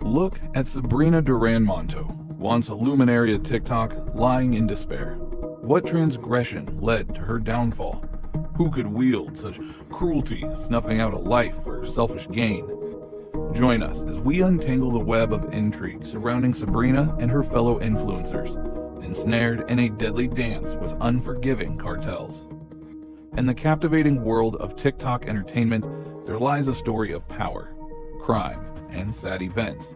Look at Sabrina Duran-Monto, once a luminary of TikTok, lying in despair. What transgression led to her downfall? Who could wield such cruelty, snuffing out a life for selfish gain? Join us as we untangle the web of intrigue surrounding Sabrina and her fellow influencers, ensnared in a deadly dance with unforgiving cartels. In the captivating world of TikTok entertainment, there lies a story of power, crime, and sad events.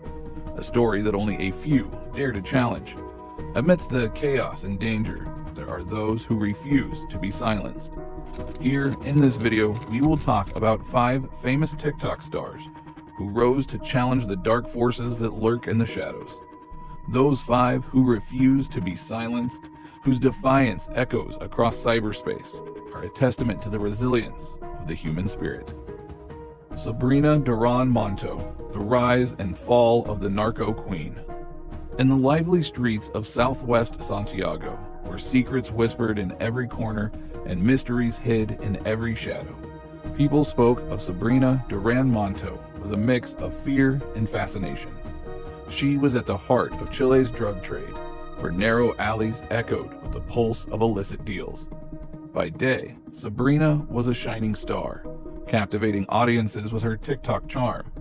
A story that only a few dare to challenge. Amidst the chaos and danger, there are those who refuse to be silenced. Here in this video, we will talk about 5 famous TikTok stars who rose to challenge the dark forces that lurk in the shadows. Those 5 who refuse to be silenced, whose defiance echoes across cyberspace, are a testament to the resilience of the human spirit. Sabrina Duran-Monto, the rise and fall of the narco queen. In the lively streets of southwest Santiago, where secrets whispered in every corner and mysteries hid in every shadow, people spoke of Sabrina Duran-Monto with a mix of fear and fascination. She was at the heart of Chile's drug trade, where narrow alleys echoed with the pulse of illicit deals. By day, Sabrina was a shining star, captivating audiences with her TikTok charm.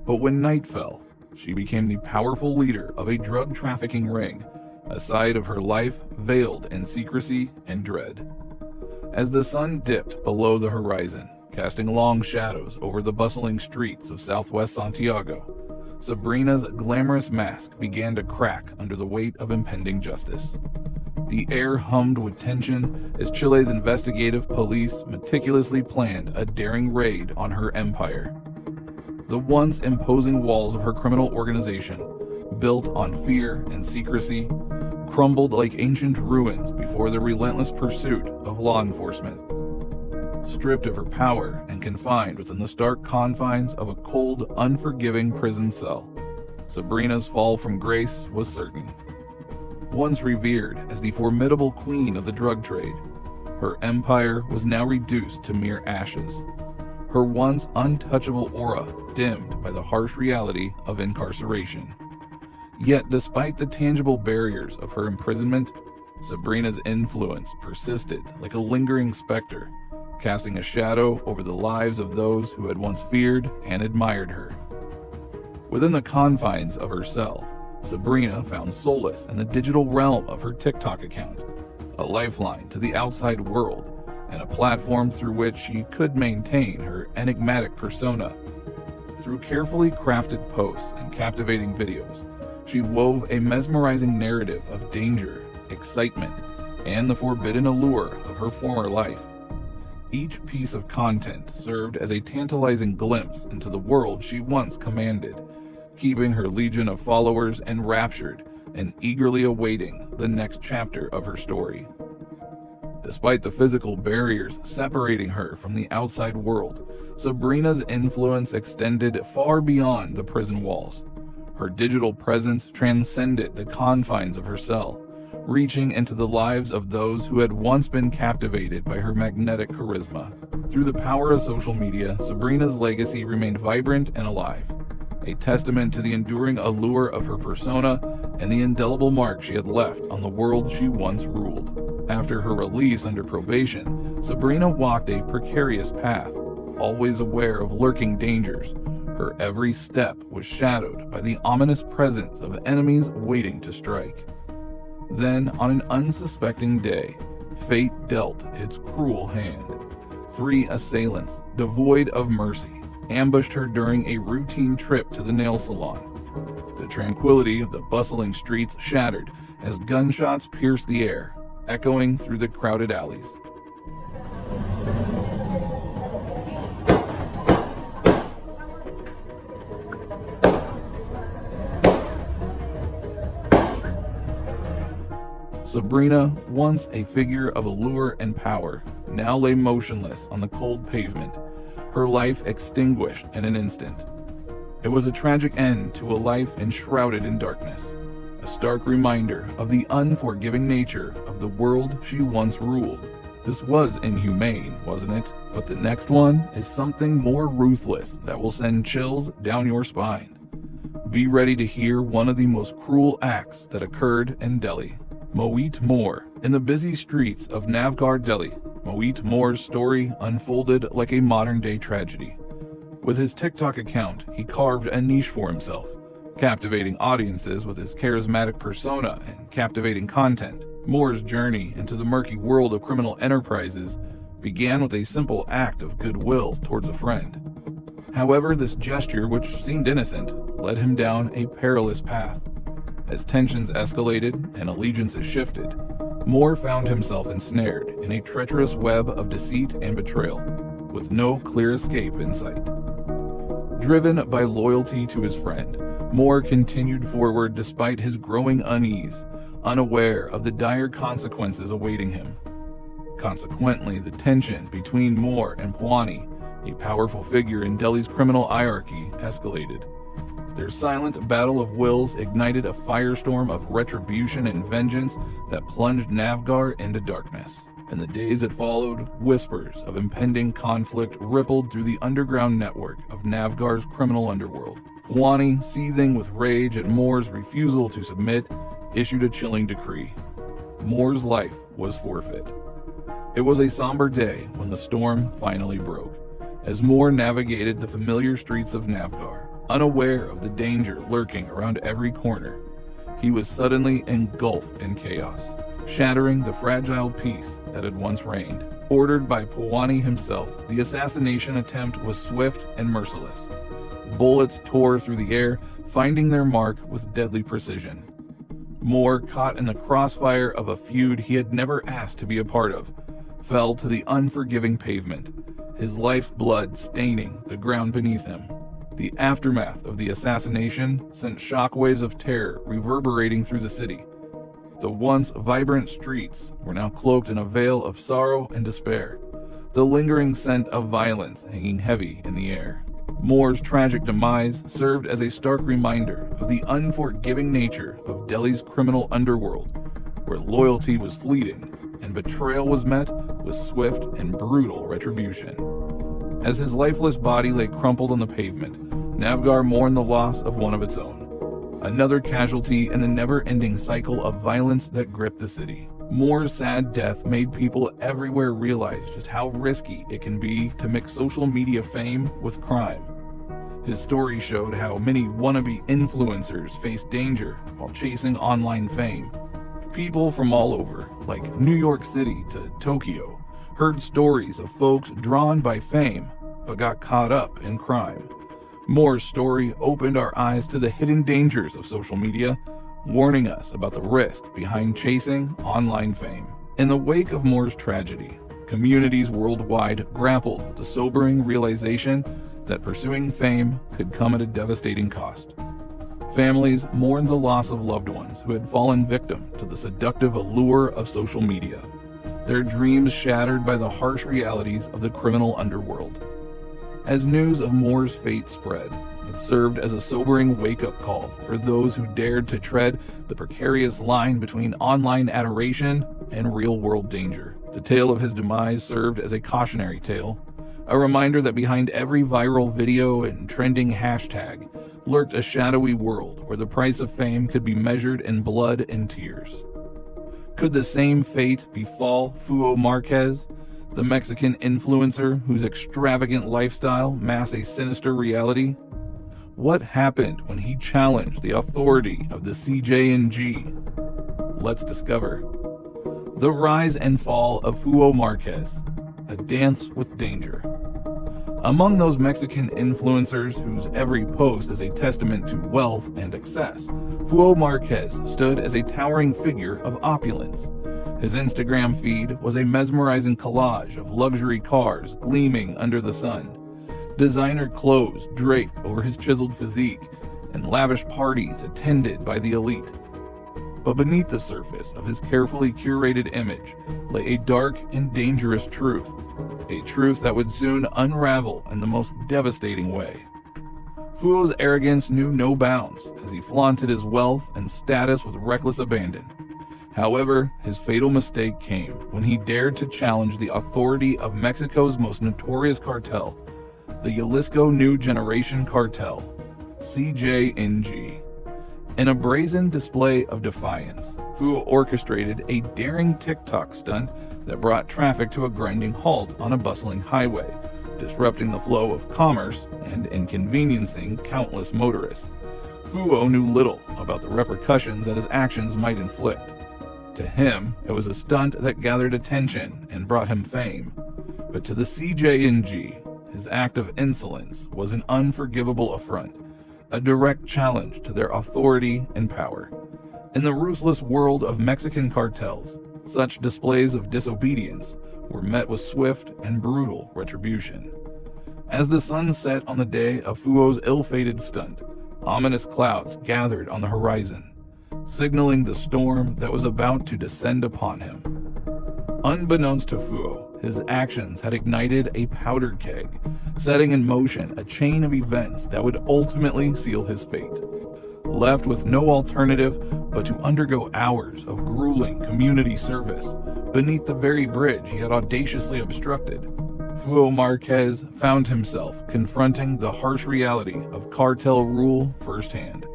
But when night fell, she became the powerful leader of a drug trafficking ring, a side of her life veiled in secrecy and dread. As the sun dipped below the horizon, casting long shadows over the bustling streets of southwest Santiago, Sabrina's glamorous mask began to crack under the weight of impending justice. The air hummed with tension as Chile's investigative police meticulously planned a daring raid on her empire. The once imposing walls of her criminal organization, built on fear and secrecy, crumbled like ancient ruins before the relentless pursuit of law enforcement. Stripped of her power and confined within the stark confines of a cold, unforgiving prison cell, Sabrina's fall from grace was certain. Once revered as the formidable queen of the drug trade, her empire was now reduced to mere ashes, her once untouchable aura dimmed by the harsh reality of incarceration. Yet despite the tangible barriers of her imprisonment, Sabrina's influence persisted like a lingering specter, casting a shadow over the lives of those who had once feared and admired her. Within the confines of her cell, Sabrina found solace in the digital realm of her TikTok account, a lifeline to the outside world, and a platform through which she could maintain her enigmatic persona. Through carefully crafted posts and captivating videos, she wove a mesmerizing narrative of danger, excitement, and the forbidden allure of her former life. Each piece of content served as a tantalizing glimpse into the world she once commanded, keeping her legion of followers enraptured and eagerly awaiting the next chapter of her story. Despite the physical barriers separating her from the outside world, Sabrina's influence extended far beyond the prison walls. Her digital presence transcended the confines of her cell, reaching into the lives of those who had once been captivated by her magnetic charisma. Through the power of social media, Sabrina's legacy remained vibrant and alive, a testament to the enduring allure of her persona and the indelible mark she had left on the world she once ruled. After her release under probation, Sabrina walked a precarious path, always aware of lurking dangers. Her every step was shadowed by the ominous presence of enemies waiting to strike. Then, on an unsuspecting day, fate dealt its cruel hand. 3 assailants, devoid of mercy, ambushed her during a routine trip to the nail salon. The tranquility of the bustling streets shattered as gunshots pierced the air, echoing through the crowded alleys. Sabrina, once a figure of allure and power, now lay motionless on the cold pavement, her life extinguished in an instant. It was a tragic end to a life enshrouded in darkness, a stark reminder of the unforgiving nature of the world she once ruled. This was inhumane, wasn't it? But the next one is something more ruthless that will send chills down your spine. Be ready to hear one of the most cruel acts that occurred in Delhi. Mohit Moore. In the busy streets of Navgarh, Delhi, Mohit Moore's story unfolded like a modern-day tragedy. With his TikTok account, he carved a niche for himself, captivating audiences with his charismatic persona and captivating content. Moore's journey into the murky world of criminal enterprises began with a simple act of goodwill towards a friend. However, this gesture, which seemed innocent, led him down a perilous path. As tensions escalated and allegiances shifted, Moore found himself ensnared in a treacherous web of deceit and betrayal, with no clear escape in sight. Driven by loyalty to his friend, Moore continued forward despite his growing unease, unaware of the dire consequences awaiting him. Consequently, the tension between Moore and Pwani, a powerful figure in Delhi's criminal hierarchy, escalated. Their silent battle of wills ignited a firestorm of retribution and vengeance that plunged Navgarh into darkness. In the days that followed, whispers of impending conflict rippled through the underground network of Navgarh's criminal underworld. Pwani, seething with rage at Moore's refusal to submit, issued a chilling decree. Moore's life was forfeit. It was a somber day when the storm finally broke, as Moore navigated the familiar streets of Navgarh. Unaware of the danger lurking around every corner, he was suddenly engulfed in chaos, shattering the fragile peace that had once reigned. Ordered by Pwani himself, the assassination attempt was swift and merciless. Bullets tore through the air, finding their mark with deadly precision. Moore, caught in the crossfire of a feud he had never asked to be a part of, fell to the unforgiving pavement, his lifeblood staining the ground beneath him. The aftermath of the assassination sent shockwaves of terror reverberating through the city. The once vibrant streets were now cloaked in a veil of sorrow and despair, the lingering scent of violence hanging heavy in the air. Moore's tragic demise served as a stark reminder of the unforgiving nature of Delhi's criminal underworld, where loyalty was fleeting and betrayal was met with swift and brutal retribution. As his lifeless body lay crumpled on the pavement, Navgarh mourned the loss of one of its own, another casualty in the never-ending cycle of violence that gripped the city. Moore's sad death made people everywhere realize just how risky it can be to mix social media fame with crime. His story showed how many wannabe influencers face danger while chasing online fame. People from all over, like New York City to Tokyo, heard stories of folks drawn by fame but got caught up in crime. Moore's story opened our eyes to the hidden dangers of social media, warning us about the risk behind chasing online fame. In the wake of Moore's tragedy, communities worldwide grappled with the sobering realization that pursuing fame could come at a devastating cost. Families mourned the loss of loved ones who had fallen victim to the seductive allure of social media, their dreams shattered by the harsh realities of the criminal underworld. As news of Moore's fate spread, it served as a sobering wake-up call for those who dared to tread the precarious line between online adoration and real-world danger. The tale of his demise served as a cautionary tale, a reminder that behind every viral video and trending hashtag lurked a shadowy world where the price of fame could be measured in blood and tears. Could the same fate befall Fuo Marquez, the Mexican influencer whose extravagant lifestyle masked a sinister reality? What happened when he challenged the authority of the CJ&G? Let's discover. The rise and fall of Fuo Marquez, a dance with danger. Among those Mexican influencers whose every post is a testament to wealth and excess, Fuo Marquez stood as a towering figure of opulence. His Instagram feed was a mesmerizing collage of luxury cars gleaming under the sun, designer clothes draped over his chiseled physique, and lavish parties attended by the elite. But beneath the surface of his carefully curated image lay a dark and dangerous truth, a truth that would soon unravel in the most devastating way. Fuo's arrogance knew no bounds as he flaunted his wealth and status with reckless abandon. However, his fatal mistake came when he dared to challenge the authority of Mexico's most notorious cartel, the Jalisco New Generation Cartel. CJNG. In a brazen display of defiance, Fuo orchestrated a daring TikTok stunt that brought traffic to a grinding halt on a bustling highway, disrupting the flow of commerce and inconveniencing countless motorists. Fuo knew little about the repercussions that his actions might inflict. To him, it was a stunt that gathered attention and brought him fame. But to the CJNG, his act of insolence was an unforgivable affront, a direct challenge to their authority and power. In the ruthless world of Mexican cartels, such displays of disobedience were met with swift and brutal retribution. As the sun set on the day of Fuo's ill-fated stunt, ominous clouds gathered on the horizon, signaling the storm that was about to descend upon him. Unbeknownst to Fuo, his actions had ignited a powder keg, setting in motion a chain of events that would ultimately seal his fate. Left with no alternative but to undergo hours of grueling community service beneath the very bridge he had audaciously obstructed, Fuo Marquez found himself confronting the harsh reality of cartel rule firsthand.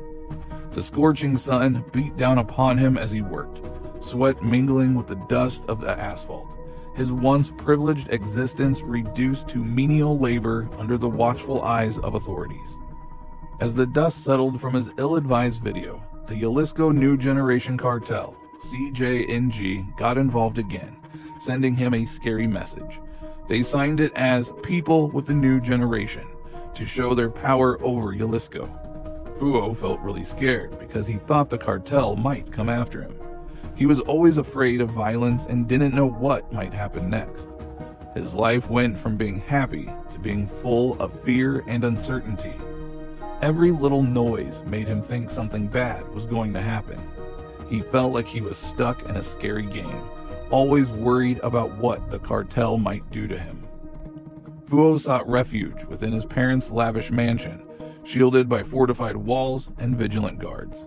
The scorching sun beat down upon him as he worked, sweat mingling with the dust of the asphalt, his once privileged existence reduced to menial labor under the watchful eyes of authorities. As the dust settled from his ill-advised video, the Jalisco New Generation Cartel, CJNG, got involved again, sending him a scary message. They signed it as People with the New Generation to show their power over Jalisco. Fuo felt really scared because he thought the cartel might come after him. He was always afraid of violence and didn't know what might happen next. His life went from being happy to being full of fear and uncertainty. Every little noise made him think something bad was going to happen. He felt like he was stuck in a scary game, always worried about what the cartel might do to him. Fuo sought refuge within his parents' lavish mansion, shielded by fortified walls and vigilant guards.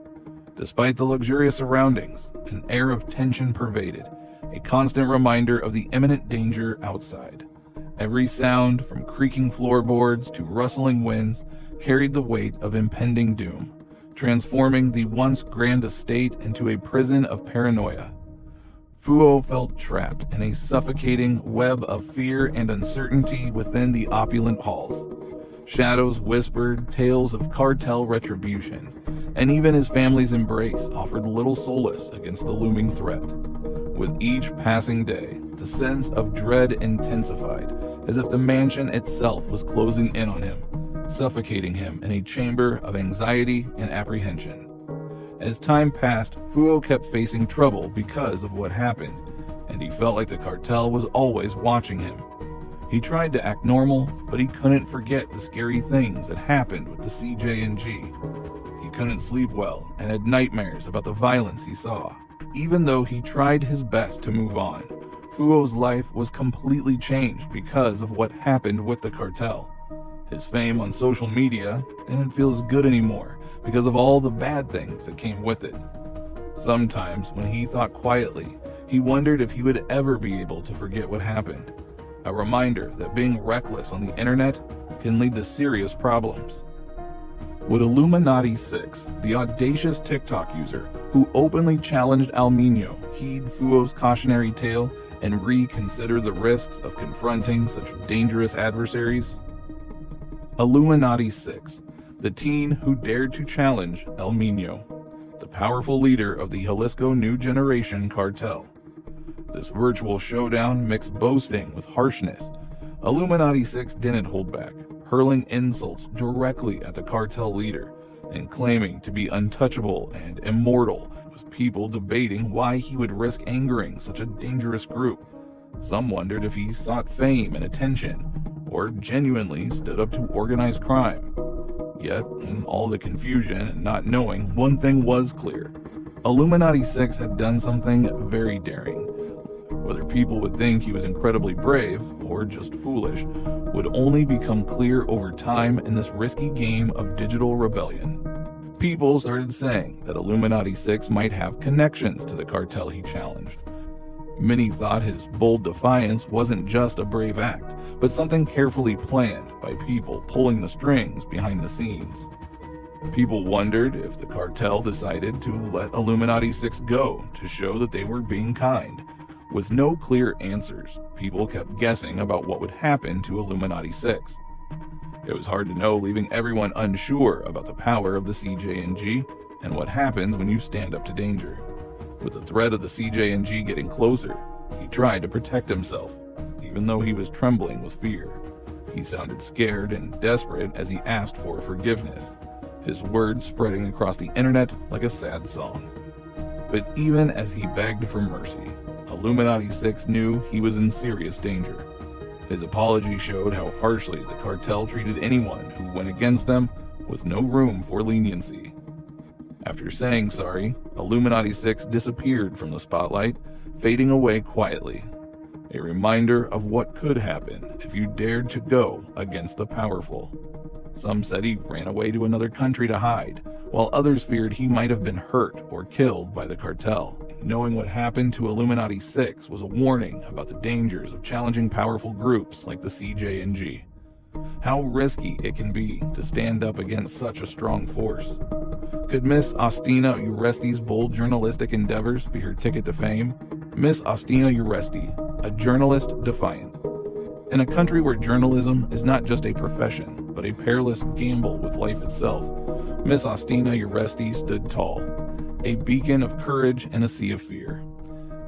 Despite the luxurious surroundings, an air of tension pervaded, a constant reminder of the imminent danger outside. Every sound, from creaking floorboards to rustling winds, carried the weight of impending doom, transforming the once grand estate into a prison of paranoia. Fuo felt trapped in a suffocating web of fear and uncertainty within the opulent halls. Shadows whispered tales of cartel retribution, and even his family's embrace offered little solace against the looming threat. With each passing day, the sense of dread intensified, as if the mansion itself was closing in on him, suffocating him in a chamber of anxiety and apprehension. As time passed, Fuo kept facing trouble because of what happened, and he felt like the cartel was always watching him. He tried to act normal, but he couldn't forget the scary things that happened with the CJNG. He couldn't sleep well and had nightmares about the violence he saw. Even though he tried his best to move on, Fuo's life was completely changed because of what happened with the cartel. His fame on social media didn't feel as good anymore because of all the bad things that came with it. Sometimes, when he thought quietly, he wondered if he would ever be able to forget what happened. A reminder that being reckless on the internet can lead to serious problems. Would Illuminati 6, the audacious TikTok user who openly challenged Al Mino, heed Fuo's cautionary tale and reconsider the risks of confronting such dangerous adversaries? Illuminati 6, the teen who dared to challenge El Mino, the powerful leader of the Jalisco New Generation Cartel. This virtual showdown mixed boasting with harshness. Illuminati 6 didn't hold back, hurling insults directly at the cartel leader and claiming to be untouchable and immortal, with people debating why he would risk angering such a dangerous group. Some wondered if he sought fame and attention, or genuinely stood up to organized crime. Yet, in all the confusion and not knowing, one thing was clear. Illuminati 6 had done something very daring. Whether people would think he was incredibly brave, or just foolish, would only become clear over time in this risky game of digital rebellion. People started saying that Illuminati 6 might have connections to the cartel he challenged. Many thought his bold defiance wasn't just a brave act, but something carefully planned by people pulling the strings behind the scenes. People wondered if the cartel decided to let Illuminati 6 go to show that they were being kind. With no clear answers, people kept guessing about what would happen to Illuminati 6. It was hard to know, leaving everyone unsure about the power of the CJNG and what happens when you stand up to danger. With the threat of the CJNG getting closer, he tried to protect himself, even though he was trembling with fear. He sounded scared and desperate as he asked for forgiveness, his words spreading across the internet like a sad song. But even as he begged for mercy, Illuminati 6 knew he was in serious danger. His apology showed how harshly the cartel treated anyone who went against them, with no room for leniency. After saying sorry, Illuminati 6 disappeared from the spotlight, fading away quietly. A reminder of what could happen if you dared to go against the powerful. Some said he ran away to another country to hide, while others feared he might have been hurt or killed by the cartel. Knowing what happened to Illuminati 6 was a warning about the dangers of challenging powerful groups like the CJNG. How risky it can be to stand up against such a strong force. Could Miss Ostina Uresti's bold journalistic endeavors be her ticket to fame? Miss Ostina Uresti, a journalist defiant. In a country where journalism is not just a profession, but a perilous gamble with life itself, Miss Ostina Uresti stood tall, a beacon of courage in a sea of fear.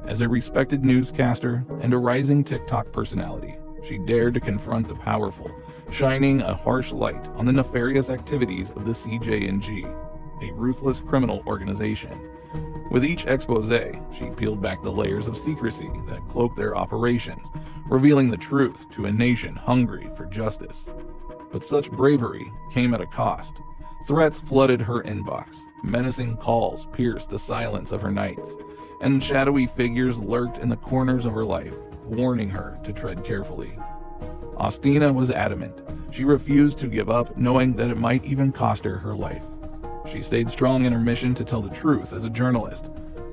As a respected newscaster and a rising TikTok personality, she dared to confront the powerful, shining a harsh light on the nefarious activities of the CJNG, a ruthless criminal organization. With each expose, she peeled back the layers of secrecy that cloaked their operations, revealing the truth to a nation hungry for justice. But such bravery came at a cost. Threats flooded her inbox, menacing calls pierced the silence of her nights, and shadowy figures lurked in the corners of her life, warning her to tread carefully. Ostina was adamant. She refused to give up, knowing that it might even cost her her life. She stayed strong in her mission to tell the truth as a journalist.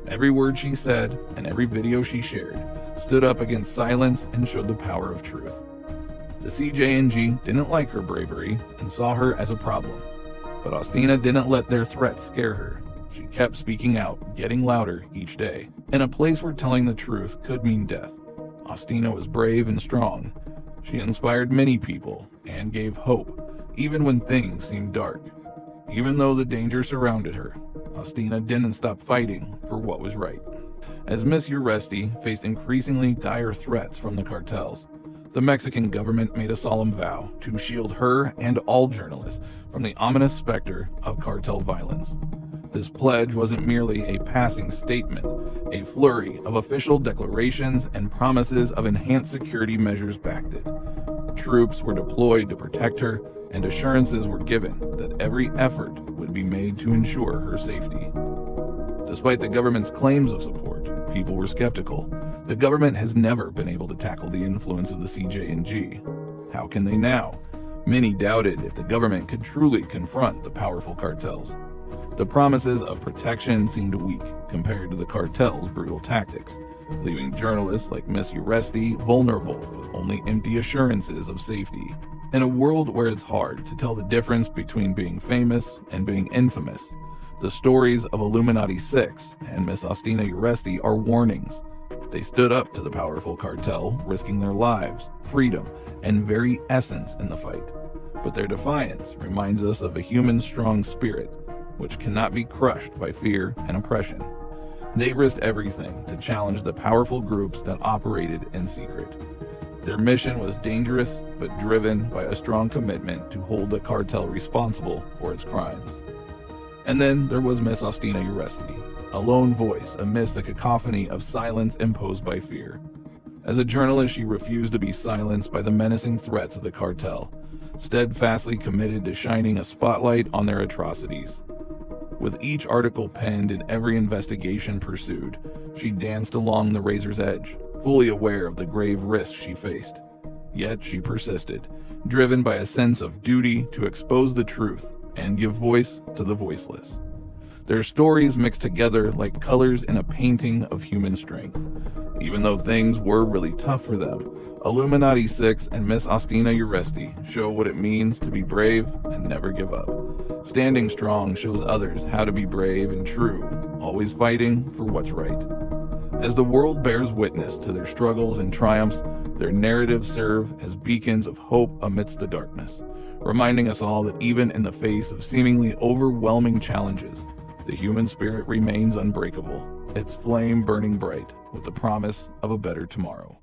Every word she said and every video she shared stood up against silence and showed the power of truth. The CJNG didn't like her bravery and saw her as a problem. But Ostina didn't let their threats scare her. She kept speaking out, getting louder each day. In a place where telling the truth could mean death, Ostina was brave and strong. She inspired many people and gave hope, even when things seemed dark. Even though the danger surrounded her, Ostina didn't stop fighting for what was right. As Miss Uresti faced increasingly dire threats from the cartels, the Mexican government made a solemn vow to shield her and all journalists from the ominous specter of cartel violence. This pledge wasn't merely a passing statement, a flurry of official declarations and promises of enhanced security measures backed it. Troops were deployed to protect her, and assurances were given that every effort would be made to ensure her safety. Despite the government's claims of support, people were skeptical. The government has never been able to tackle the influence of the CJNG. How can they now? Many doubted if the government could truly confront the powerful cartels. The promises of protection seemed weak compared to the cartel's brutal tactics, leaving journalists like Miss Uresti vulnerable with only empty assurances of safety. In a world where it's hard to tell the difference between being famous and being infamous, the stories of Illuminati 6 and Miss Ostina Uresti are warnings. They stood up to the powerful cartel, risking their lives, freedom, and very essence in the fight. But their defiance reminds us of a human strong spirit, which cannot be crushed by fear and oppression. They risked everything to challenge the powerful groups that operated in secret. Their mission was dangerous, but driven by a strong commitment to hold the cartel responsible for its crimes. And then there was Miss Ostina Uresti, a lone voice amidst the cacophony of silence imposed by fear. As a journalist, she refused to be silenced by the menacing threats of the cartel, steadfastly committed to shining a spotlight on their atrocities. With each article penned and every investigation pursued, she danced along the razor's edge, fully aware of the grave risks she faced. Yet she persisted, driven by a sense of duty to expose the truth and give voice to the voiceless. Their stories mixed together like colors in a painting of human strength. Even though things were really tough for them, Illuminati 6 and Miss Ostina Uresti show what it means to be brave and never give up. Standing strong shows others how to be brave and true, always fighting for what's right. As the world bears witness to their struggles and triumphs, their narratives serve as beacons of hope amidst the darkness, reminding us all that even in the face of seemingly overwhelming challenges, the human spirit remains unbreakable, its flame burning bright with the promise of a better tomorrow.